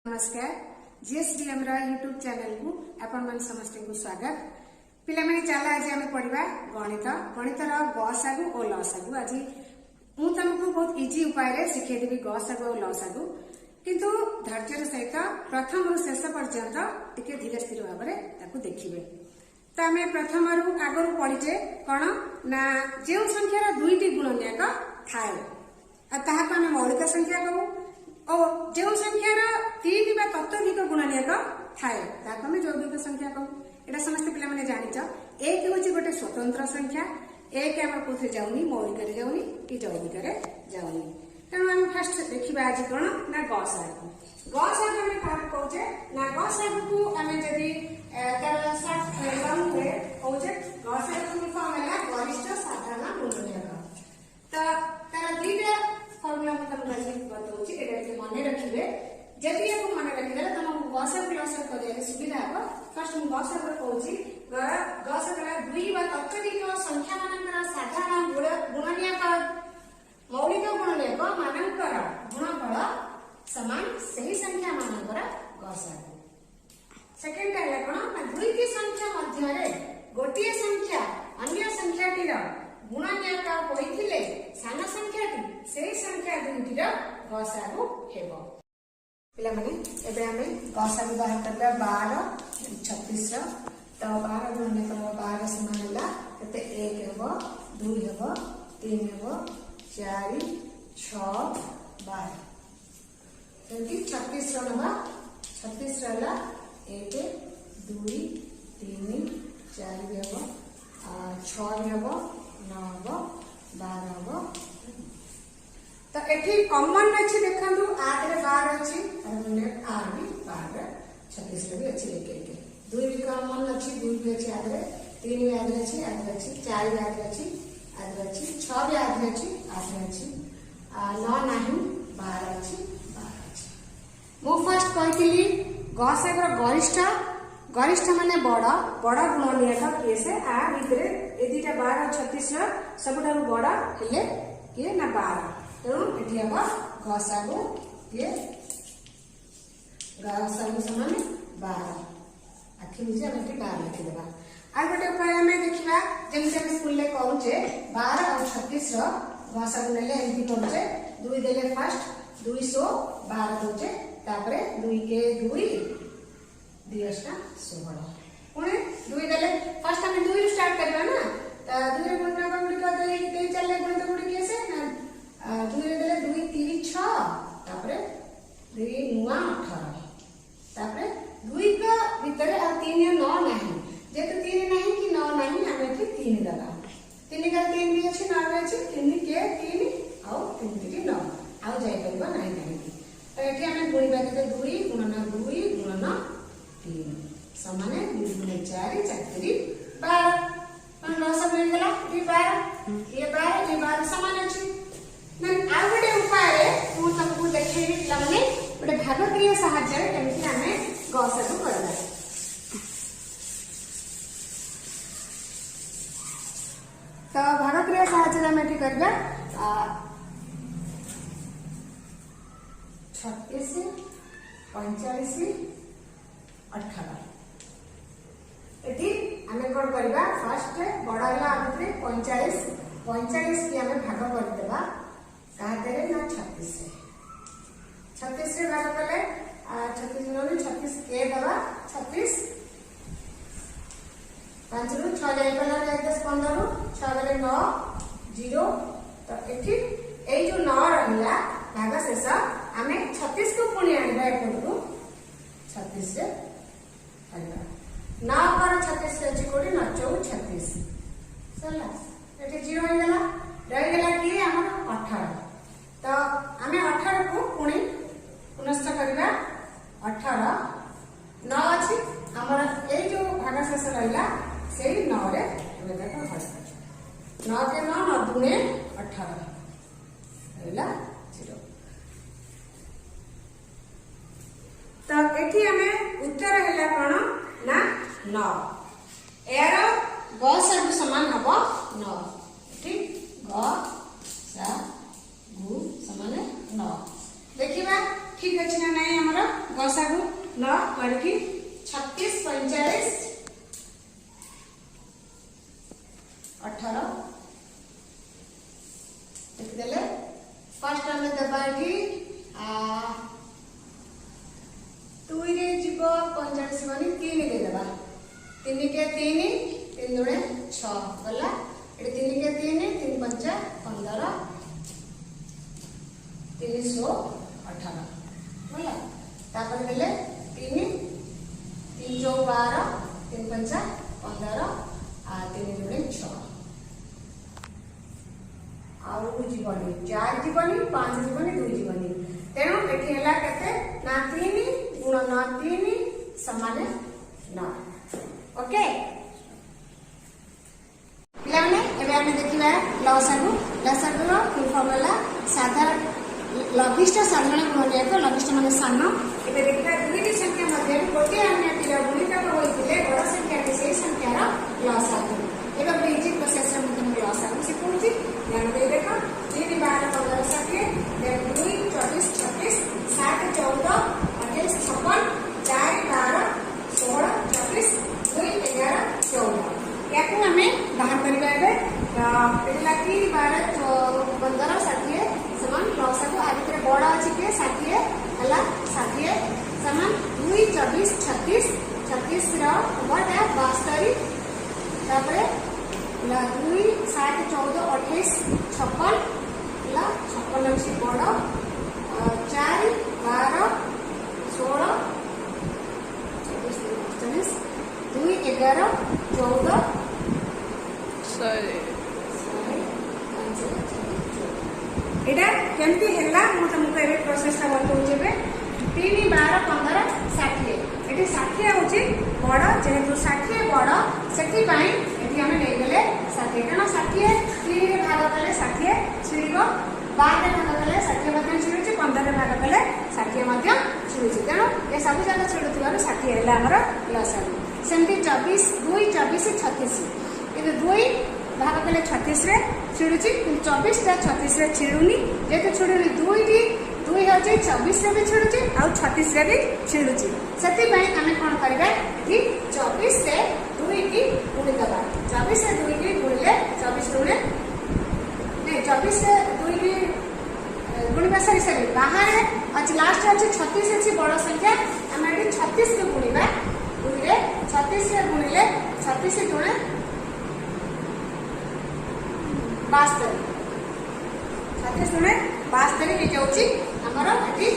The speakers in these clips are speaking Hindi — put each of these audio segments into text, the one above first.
नमस्कार जीएसडीएम यूट्यूब चैनल को आपण मन समस्त को स्वागत। पिला माने चला आज आम पढ़ा गणित गणितर गसागु और लसागु। आज मु तुमको बहुत इजी उपाय रे शिखेदेवी गसागु और लसागु, किंतु धैर्य सहित प्रथम रु शेष पर्यंत टिके धीरे स्थिर भाव में ताकू देखिबे। तो आम प्रथम रु आगरु पढ़ीचे कौन ना जो संख्यार दुईटी गुणनियक थाए ताहाको आम मौलिक संख्या कहू और जो संख्यार तीन बा तत्वधिक गुणनियक थाए ताको आम यौगिक संख्या कहू। एटा समस्त पिला माने जानिच। एक होची गोटे स्वतंत्र संख्या, एक आम कोथे जाउनी मौलिक रे जाउनी कि यौगिक रे जाउनी। तेणु आम फास्ट देखिबा आज कोन ना गसागु। गसागु आम काहे कहूचे ना गसागु को आम जदी तार शॉर्ट लॉन्ग रे कहूचे गसागु को फॉर्मूला गरिष्ठ साधारण गुणनियक। तो तार दुईटा फॉर्मूला को तुम बताऊँ ये मन रखिए। जदि या मन रखिदे तुमको गसागु लसागु करने सुविधा हम। फर्स्ट मुझे गसागु कहूँ गसागु दुई बा तत्वधिक संख्या मानकर साधारण गुणनियक मौलिक गुणनियक मानकर गुणफल समान सही संख्या मानकर गसागु। सेकेंड है कौन दुईटी संख्या मध्य गोटे संख्या अन्य संख्याटीर गुणनियक होइथिले सान संख्याटी से संख्या दुईटीर गसागु हेबो। पिला माने एबे हमें गसागु बाहर करबा 12 36 तो 12 गुणने करबा 12 समान होला तते 1 हेबो 2 हेबो 3 हेबो 4 6 12 तंती 36 रनबा 36 रहला 1 2 3 4 हेबो 6 हेबो 9 हेबो 12 हेबो। तो एठी कॉमन अछि देखंतु आरे 12 अछि माने आर भी 12 36 भी अछि लेके दुई भी कॉमन अछि दुई भी अछि आरे 3 भी आरे अछि 4 भी आरे अछि 6 भी आरे अछि 9 नाही 12 अछि 12 अछि। मु फर्स्ट कहितली गसागर गरिष्ठ माने बड़ गुणनियक किए से आ भितरे ए दुईटा 12 36 सबठारु बड़ हेले किए ना 12। तेणु ये हम गसागु ये गसागु समान 12 आखि बुझे आम 12 लिखिदेवा। आ गोटे उपाय आम देखा जमी आम स्कूल में करुचे 12 और 36 गसागु नेले एमती करुचे 2 देले फर्स्ट 212 दौचे तापर 2 के 2 2 16 पुणे 2 देले फर्स्ट आम 2 स्टार्ट करबा ना तो 2 गुणनक गुडी दे चले गुणनक गुडी कैसे ना 2 देले 2 3 6 तापर 2 नुआ 18 तापर 2 का भीतर आ 3 9 नहीं जेतो 3 नहीं कि 9 नहीं हम एठी 3 दला 3 का 3 भी अछि 9 भी अछि 3 के 3 आ 3 के 9 आ जाय परबा नहीं नहीं तो एठी हम गुणिबा के 2 गुणन 3 समान 2 गुणे 4 4 12 9 सब मिल गला 12 समान अछि। आ गोटे उपाय मुझे तुमको देखी पे गोटे भागक्रिय साहाय्य केमती आम गसागु करबा। तो भागक्रिय साहाय्य आम ये करबा 36 45 18 एटी आम कौन करबा फर्स्ट बड़ा होला आमरे 45 की आम भाग कर देबा काहे ना 36 से भाग कले 36 के दबा 36 5 रु 6 जाय गला 10 15 6 गले 9 0 तो एठी ए जो 9 रहला भाग शेष आमे 36 को पुणी आनिबा एपटू 36 से आनिबा 9 पर 36 से अछि कोडी 9 4 36 सरला एठी 0 हो गला रह गला कि हमर 18 तो आम 18 को पुणी पुनश्च करवा 18 9 अच्छी आमर ये जो भाग शेष रहा से 9 रे 9 के 9 9 दुणे 18 रहा 0। तो ये आम उत्तर है कौन ना 9 यार गसागु समान हम 9 ठीक गसागु समान 9 देखिबा ठीक अछि ना नहीं हमर लसागु ल करके 36 45 18 लिखिदेले फर्स्ट आम देवा ये 2 रे जीव 45 मानी 3 देदेबा 3 के 3 3 दुणे 6 गला ये 3 के 3 3 पंचा 15 318 बोला तापर देले 3 3 जो 12 3 पंचा 15 आ 3 दुणे 6 आउ जीवनी 4 जीवनी 5 जीवनी 2 जीवनी तेणु एठी हला केते ना 3 गुण ना 3 समान 9 ओके पिलाने एबे हम देखिबा लसागु रो फुल फॉर्मूला साधारण लघिष्ठ साधारण गुणनीयक लघिष्ठ माने सानो एबे देखिबा दुईटी संख्या मध्ये गोटे अन्यटिर गुणितक होइतिले बड़ संख्याटी से संख्यार लसागु एबे बेजी प्रोसेस रे हम लसागु सिखुची ध्यान दे देखो 3 12 15 60 2 24 26 7 14 28 56 4 12 16 24 2 11 14 याकू हमें बाहर करिबा एबे पहला 3 12 15 60 समान लसागु आ भितर बड़ अछि के 60 हला 60 समान 2 24 36 36 रो बड़ा 72 तापरे 2 7 14 28 56 ला 56 से बड़ 4 12 16 24 2 11 14 एटा केमती हैला मु तुमको ए प्रोसेस ता बताउ जेबे 3 12 15 60 एटी 60 होची बड़ जेहेतु 60 बड़ सेति पई एटी हम ले गेले 60 कना 60 3 रे भाग कले 60 छिड़िबो 12 रे भाग कले 60 मध्ये छिड़ुची 15 रे भाग कले 60 मध्ये छिड़ुची तेनो ए सब जागा छिड़ुथिबारो 60 हैला हमर लसागु सेमती 24 2 24 36 ए 2 भाग कले 36 रे छिड़ुची 24 ता 36 रे छिड़ुनी जेते छिड़ुनी 2 टी 2 होचे 24 रे भी छिड़ुची आ 36 रे भी छिड़ुची सेति पई हमें कोन करबा कि 24 से 2 की गुणी दबा 24 से 2 की गुणले 24 गुणे नहीं 24 से 2 की गुणबा सरी बाहर आज लास्ट अछि 36 अछि बड़ संख्या हम एटी 36 के गुणीबा 2 रे 36 रे गुणिले 36 गुणे 72 36 गुणे 72 हे जाउची हमर एटी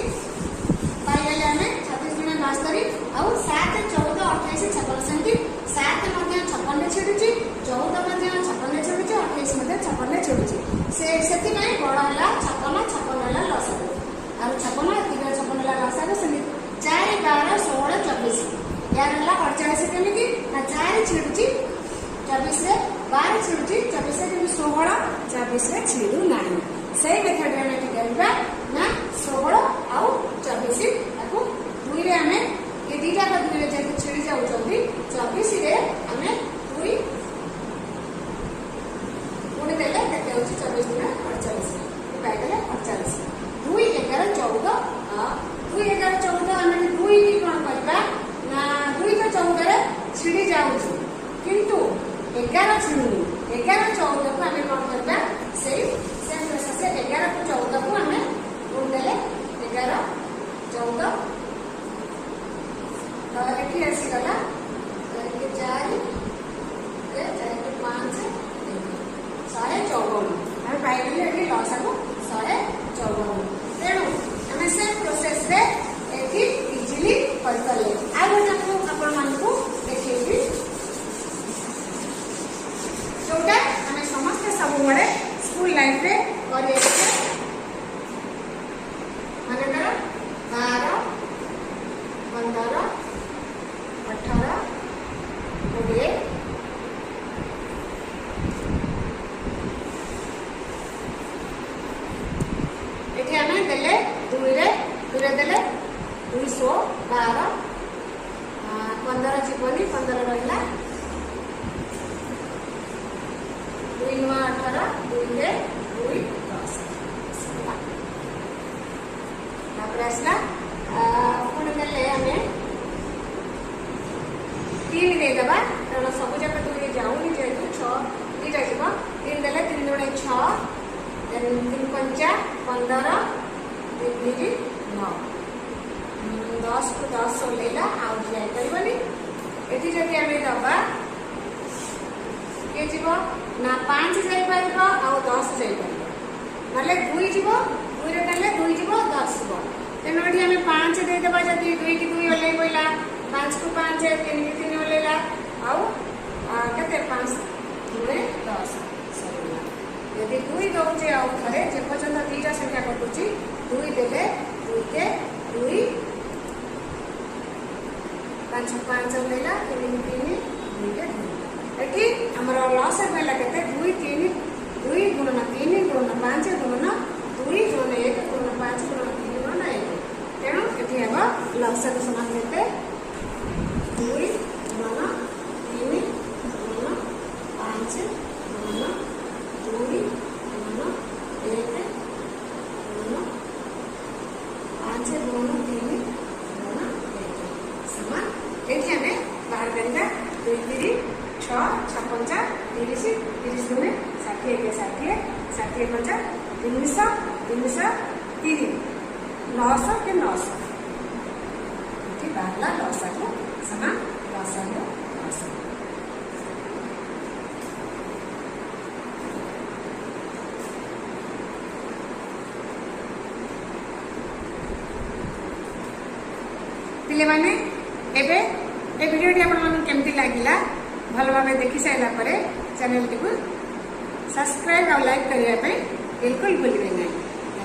पाई गेले हमें 36 गुणे 72 आ 7 14 28 56 सेंटी 7 मध्ये 56 रे छिडुची 14 मध्ये 56 रे छिडुची 28 मध्ये 56 रे छिडुची सेति में बड़ हला 56 हला लसागु आ 56 एतिका 56 हला लसागु से 4 12 16 24 यार हला 48 केमिति ना 4 छिडुची 24 रे 12 छिडुची 24 रे 16 24 रे छिडु नाही सेही मेथड रे हम करबा ना 16 आ 24 ताको 2 रे हमें ये दीटा का 2 रे जे छिडी जाउ जल्दी 24 रे हमें 2 गुणी देले केते होची 24 गुणे 48 पाई देले 48 2 11 14 आ 2 11 14 हमें 2 की कोन करबा ना 2 तो 14 रे छिडी जाउ किंतु 11 छिडुनी 11 14 को हमें कोन करबा सेम प्रोसेस से 11 को 14 को हमें गुण देले 11 14 तो एठी आसी गला 4 5 154 हम पाइले एठी लसागु 154 तेणु हमें से प्रोसेस रे एठी इजीली कर करले आ गोटा को अपन मान को देखिबी जोटा हमें समस्त सब बड़े स्कूल लाइफ रे करे माने करो 12 15 18 20 एठी हमें देले 2 रे देले 212 15 जीवनी 15 रहिला 2 9 18 2 रे 2 10 तापर आसला पुणी देले को 10 ओल्लेला आउ जाई परिबनी एठी जदि आमे दबा के जीवो ना 5 जाई परबो आउ 10 जाई परबो नले 2 जीवो 2 रे नले 2 जीवो 10 जीवो तेनो एठी आमे 5 दे देबा जदि 2 की 2 ओल्ले पइला 5 को 5 3 की 3 ओल्लेला आउ केते 5 2 10 यदि 2 दउचे आउ थरे जे पर्यंत तीटा संख्या कटुची 2 देले 2 के 2 5 5 ओल्लेला 3 3 2 के 2 एठी हमर लॉस होला केते 2 3 2 गुणन 3 गुणन 5 गुणन 2 गुणन 1 गुणन 5 गुणन 3 गुणन 1 तेणु एठी हेबा लॉस को समान केते 2 गुणन 3 गुणन 5 गुणन 2 गुणन 1 गुणन 5 गुणन 3 गुणन 1 समान एठी हमें बाहर करना 2 3 6 6 5 30 30 दुने 60 के 60 60 5 300 300 3 900 के 900 ठीक बाहला 900 को समान 900 को 900 पिले माने एबे ए वीडियो टी आपन मन केमती लागिला भल भाव देखि साइला परे चैनल टी को सब्सक्राइब और लाइक करिया पे बिल्कुल भूलिबे नहीं।